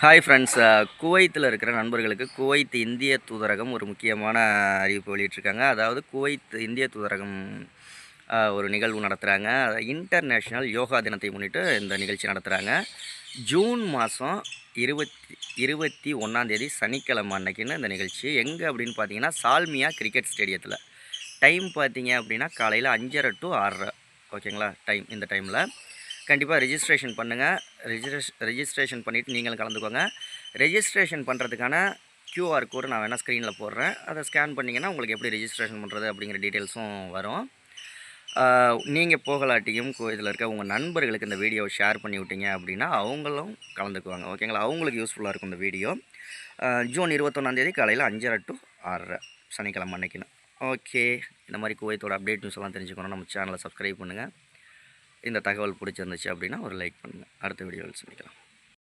Hi friends, குவைத்தில் இருக்கிற நண்பர்களுக்கு குவைத் இந்திய தூதரகம் ஒரு முக்கியமான அறிவிப்பு வெளியிட்டிருக்காங்க. அதாவது குவைத் இந்திய தூதரகம் ஒரு நிகழ்வு நடத்துகிறாங்க. இன்டர்நேஷ்னல் யோகா தினத்தை முன்னிட்டு இந்த நிகழ்ச்சி நடத்துகிறாங்க. ஜூன் மாதம் 21 சனிக்கிழமை அன்னைக்குன்னு இந்த நிகழ்ச்சி. எங்கே அப்படின்னு பார்த்தீங்கன்னா சால்மியா கிரிக்கெட் ஸ்டேடியத்தில். டைம் பார்த்தீங்க அப்படின்னா காலையில் 5:30 to 6:30. ஓகேங்களா? இந்த டைமில் கண்டிப்பாக ரெஜிஸ்ட்ரேஷன் பண்ணுங்கள். ரெஜிஸ்ட்ரேஷன் பண்ணிவிட்டு நீங்களும் கலந்துக்கோங்க. ரெஜிஸ்ட்ரேஷன் பண்ணுறதுக்கான QR கோடு நான் வேணால் ஸ்க்ரீனில் போடுறேன். அதை ஸ்கேன் பண்ணிங்கன்னா உங்களுக்கு எப்படி ரெஜிஸ்ட்ரேஷன் பண்ணுறது அப்படிங்கிற டீட்டெயில்ஸும் வரும். நீங்கள் போகலாட்டியும் இதில் இருக்க உங்கள் நண்பர்களுக்கு இந்த வீடியோவை ஷேர் பண்ணி விட்டீங்க அப்படின்னா அவங்களும் கலந்துக்குவாங்க. ஓகேங்களா? அவங்களுக்கு யூஸ்ஃபுல்லாக இருக்கும் இந்த வீடியோ. ஜூன் 21 காலையில் 5:30 to 6:30 சனிக்கிழமை அன்னைக்குன்னு. ஓகே, இந்த மாதிரி குவைத்தோட அப்டேட் நியூஸ் எல்லாம் தெரிஞ்சுக்கணும் நம்ம சேனலை சப்ஸ்கிரைப் பண்ணுங்கள். இந்த தகவல் பிடிச்சிருந்துச்சு அப்படின்னா ஒரு லைக் பண்ணுங்கள். அடுத்த வீடியோவில் சந்திக்கலாம்.